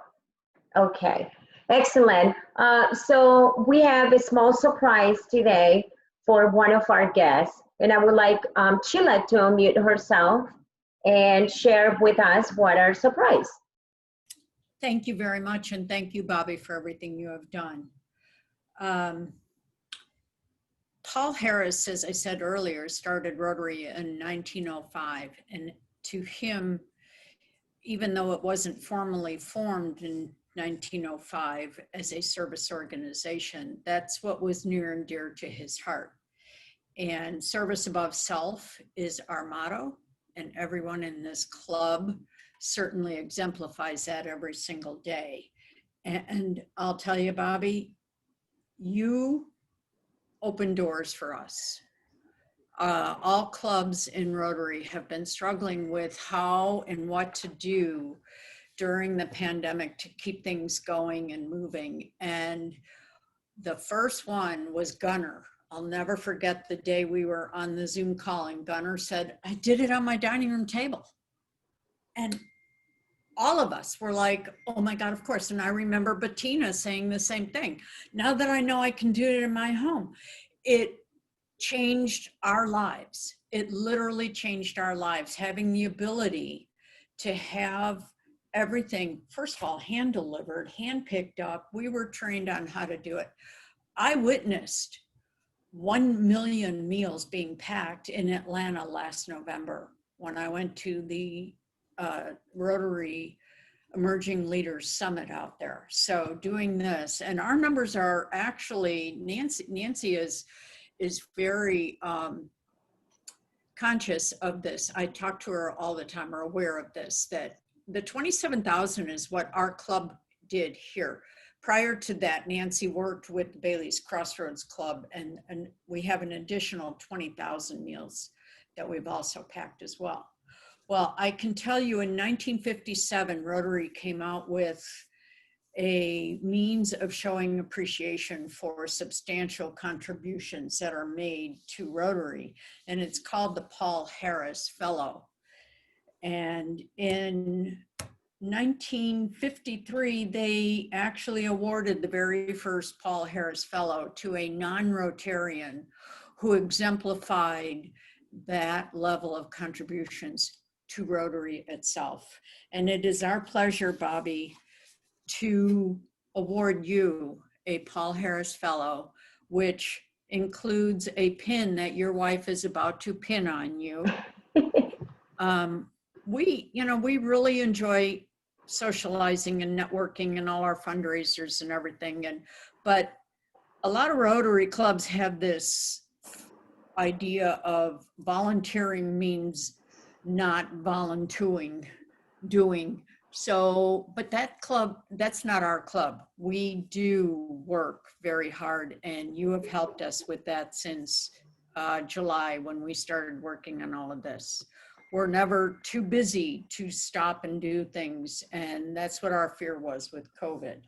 Okay, excellent. So we have a small surprise today for one of our guests, and I would like Sheila to unmute herself and share with us what our surprise. Thank you very much, and thank you, Bobby, for everything you have done. Paul Harris, as I said earlier, started Rotary in 1905, and to him, even though it wasn't formally formed in 1905 as a service organization, that's what was near and dear to his heart. And service above self is our motto, and everyone in this club certainly exemplifies that every single day. And I'll tell you, Bobby, you open doors for us. All clubs in Rotary have been struggling with how and what to do during the pandemic to keep things going and moving. And the first one was Gunnar. I'll never forget the day we were on the Zoom call and Gunnar said, I did it on my dining room table. And all of us were like, oh my God, of course. And I remember Bettina saying the same thing. Now that I know I can do it in my home, it changed our lives. It literally changed our lives, having the ability to have everything, first of all, hand delivered, hand picked up. We were trained on how to do it. I witnessed 1 million meals being packed in Atlanta last November when I went to the Rotary Emerging Leaders Summit out there. So doing this, and our numbers are actually, Nancy is very conscious of this. I talk to her all the time, or aware of this, that the 27,000 is what our club did here. Prior to that, Nancy worked with the Bailey's Crossroads Club, and we have an additional 20,000 meals that we've also packed as well. Well, I can tell you in 1957, Rotary came out with a means of showing appreciation for substantial contributions that are made to Rotary, and it's called the Paul Harris Fellow. And in 1953, they actually awarded the very first Paul Harris Fellow to a non-Rotarian who exemplified that level of contributions to Rotary itself. And it is our pleasure, Bobby, to award you a Paul Harris Fellow, which includes a pin that your wife is about to pin on you. We really enjoy socializing and networking and all our fundraisers and everything. But a lot of Rotary clubs have this idea of volunteering means not volunteering, doing. So, but that club, that's not our club. We do work very hard, and you have helped us with that since July when we started working on all of this. We're never too busy to stop and do things, and that's what our fear was with COVID.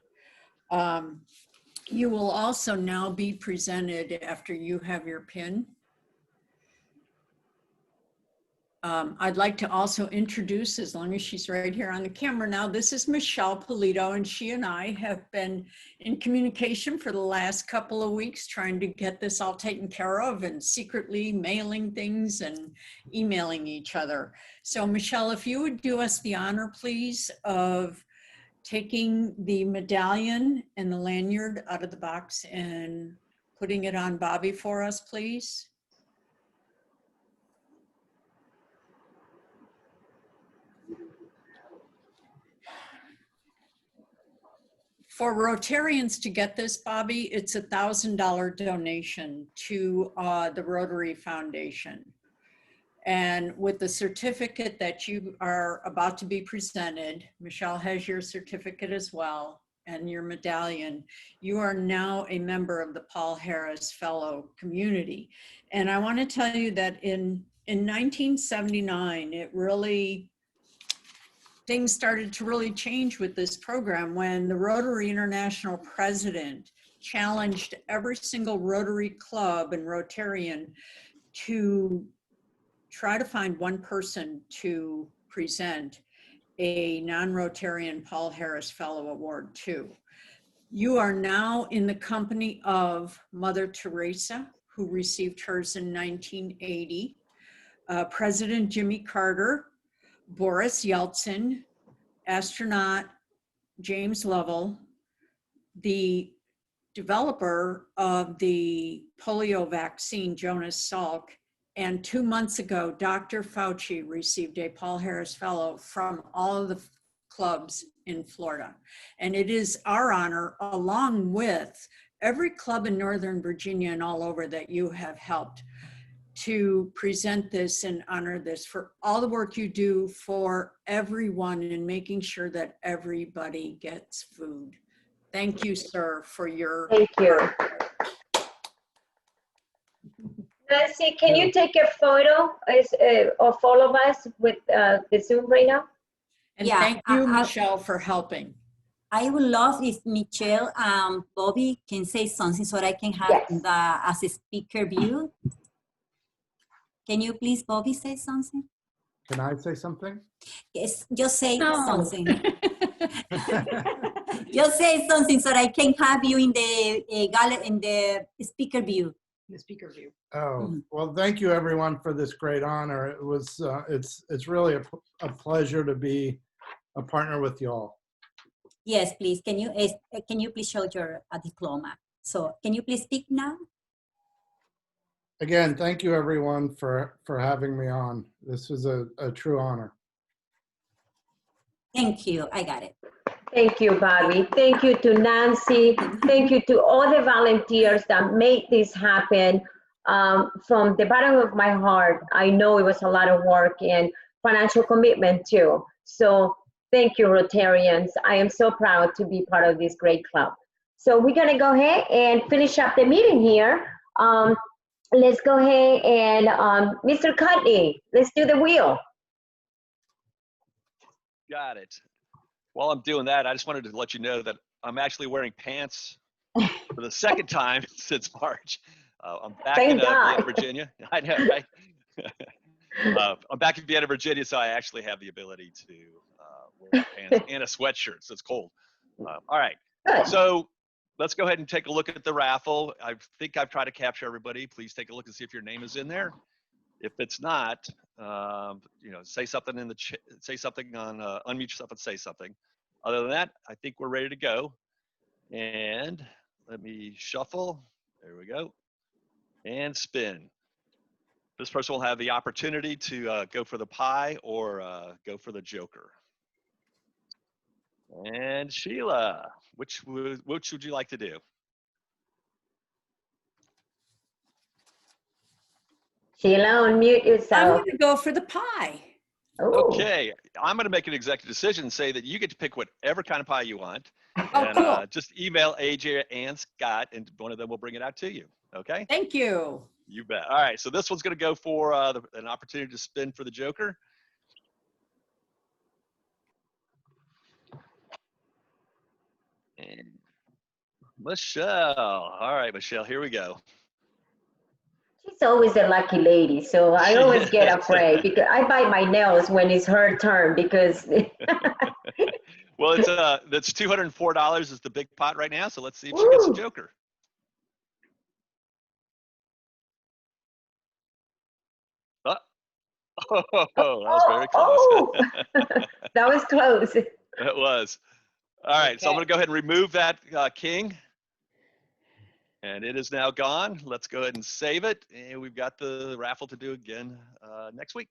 You will also now be presented after you have your pin. I'd like to also introduce, as long as she's right here on the camera now, this is Michelle Polito, and she and I have been in communication for the last couple of weeks trying to get this all taken care of and secretly mailing things and emailing each other. So Michelle, if you would do us the honor, please, of taking the medallion and the lanyard out of the box and putting it on Bobby for us, please. For Rotarians to get this, Bobby, it's a $1,000 donation to the Rotary Foundation. And with the certificate that you are about to be presented, Michelle has your certificate as well. and your medallion, you are now a member of the Paul Harris Fellow community. And I want to tell you that in 1979, things started to really change with this program when the Rotary International president challenged every single Rotary club and Rotarian to try to find one person to present a non-Rotarian Paul Harris Fellow Award to. You are now in the company of Mother Teresa, who received hers in 1980, President Jimmy Carter, Boris Yeltsin, astronaut James Lovell, the developer of the polio vaccine, Jonas Salk, and 2 months ago, Dr. Fauci received a Paul Harris Fellow from all of the clubs in Florida. And it is our honor, along with every club in Northern Virginia and all over, that you have helped to present this and honor this for all the work you do for everyone in making sure that everybody gets food. Thank you, sir, for your Thank you. Nancy, can you take a photo of all of us with the Zoom right now? And thank you, Michelle, for helping. I would love if Michelle Bobby can say something so that I can have as a speaker view. Can you please, Bobby, say something? Can I say something? Yes, just say something. Just say something so that I can have you in the gallery, in the speaker view. The speaker view. Oh, well, thank you everyone for this great honor. It was, it's really a pleasure to be a partner with you all. Yes, please. Can you please show your diploma? So can you please speak now? Again, thank you everyone for having me on. This was a true honor. Thank you. I got it. Thank you, Bobby. Thank you to Nancy. Thank you to all the volunteers that made this happen. From the bottom of my heart, I know it was a lot of work and financial commitment too. So thank you, Rotarians. I am so proud to be part of this great club. So we're gonna go ahead and finish up the meeting here. Let's go ahead and Mr. Cudley, let's do the wheel. Got it. While I'm doing that, I just wanted to let you know that I'm actually wearing pants for the second time since March. I'm back in Vienna, Virginia. I know, right? I'm back in Vienna, Virginia, so I actually have the ability to wear pants and a sweatshirt, so it's cold. All right, so let's go ahead and take a look at the raffle. I think I've tried to capture everybody. Please take a look and see if your name is in there. If it's not, say something in the say something on unmute yourself and say something. Other than that, I think we're ready to go. And let me shuffle. There we go. And spin. This person will have the opportunity to go for the pie or go for the joker. And Sheila, which would you like to do? Sheila, unmute yourself. I'm going to go for the pie. Okay, I'm going to make an executive decision and say that you get to pick whatever kind of pie you want. Oh, and cool. Just email AJ and Scott, and one of them will bring it out to you. Okay? Thank you. You bet. All right, so this one's going to go for an opportunity to spin for the joker. And Michelle. All right, Michelle, here we go. She's always a lucky lady, so I always get afraid because I bite my nails when it's her turn because. Well, that's $204 is the big pot right now, so let's see if she gets a joker. Oh, that was very close. That was close. It was. All right, so I'm going to go ahead and remove that king. And it is now gone. Let's go ahead and save it. And we've got the raffle to do again next week.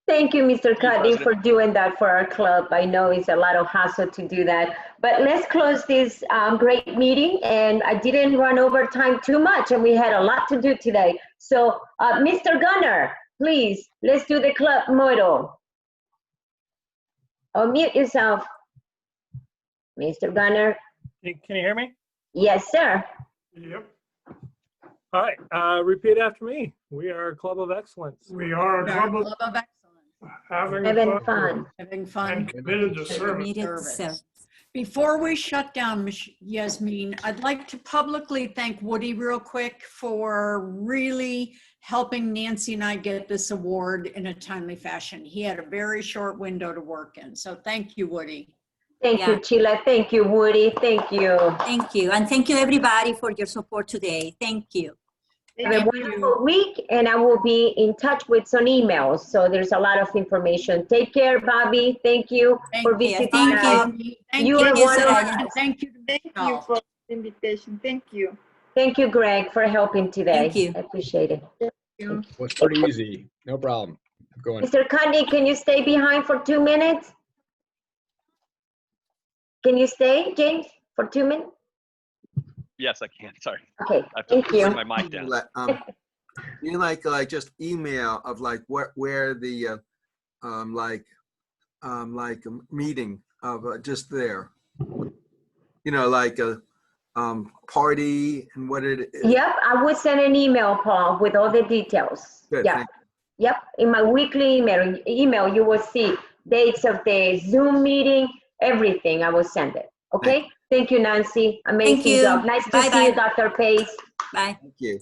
Thank you, Mr. Cudley, for doing that for our club. I know it's a lot of hassle to do that. But let's close this great meeting. And I didn't run over time too much, and we had a lot to do today. So, Mr. Gunner, please, let's do the club motto. Unmute yourself. Mr. Gunner. Can you hear me? Yes, sir. Yep. All right. Repeat after me. We are a club of excellence. We are We a are a club club of excellence. Having fun. Having fun. and committed to service. Committed to Service. serve. Before we shut down, Yasmin, I'd like to publicly thank Woody real quick for really helping Nancy and I get this award in a timely fashion. He had a very short window to work in. So thank you, Woody. Thank you, Sheila. Thank you, Woody. Thank you. Thank you. And thank you, everybody, for your support today. Thank you. Have a wonderful week, and I will be in touch with some emails. So there's a lot of information. Take care, Bobby. Thank you for visiting Thank us. you. You are wonderful. Soraya. Thank you. Thank you for the invitation. Thank you. Thank you, Greg, for helping today. Thank you. I appreciate it. You. Well, it's pretty easy. No problem. Keep going. Mr. Cudney, can you stay behind for 2 minutes? Can you stay, James, for 2 minutes? Yes, I can. Sorry. Okay, I have to thank you. bring my mic down. You like just email of like where the like a meeting of just there. You know, like a party and what it is. Yep, I would send an email, Paul, with all the details. Good, Yeah. thank Yep, in my weekly email, you will see dates of the Zoom meeting, everything. I will send it. Okay? Thank you, Nancy. Amazing you. job. Nice to Bye-bye. see you, Dr. Pace. Bye. Thank you.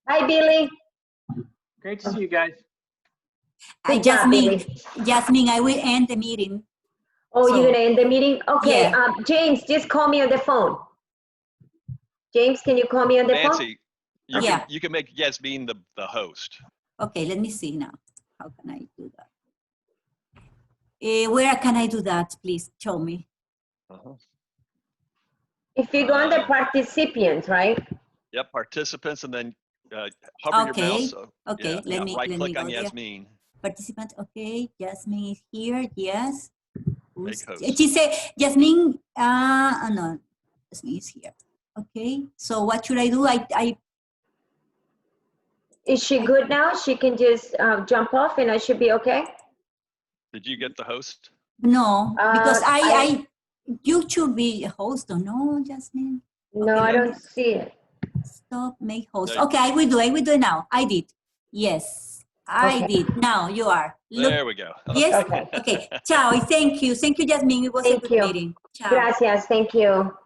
Bye, Billy. Great to see you guys. Good job, Billy. Jasmine, I will end the meeting. Oh, So- you're gonna end the meeting? Okay, Yeah. James, just call me on the phone. James, can you call me on the phone? Nancy, you Yeah. can you can make Yasmin the host. Okay, let me see now. How can I do that? Where can I do that? Please show me. If you go on the participants, right? Yep, participants, and then hover your Okay. mouse. Okay, let me right click go on there. Yasmin. Participant, okay. Jasmine is here, yes. Make host. She said, Jasmine, no, Jasmine is here. Okay, so what should I do? Is she good now? She can just jump off and I should be okay? Did you get the host? No, because I- you should be a host, or no, Jasmine? No, Okay, I let don't me- see it. Stop, make host. No. Okay, I will do it now. I did. Yes, I Okay. did. Now you are. Look, There we go. yes? Okay. Okay. Ciao. Thank you. Thank you, Jasmine. It was a Thank good you. meeting. Ciao. Gracias, thank you.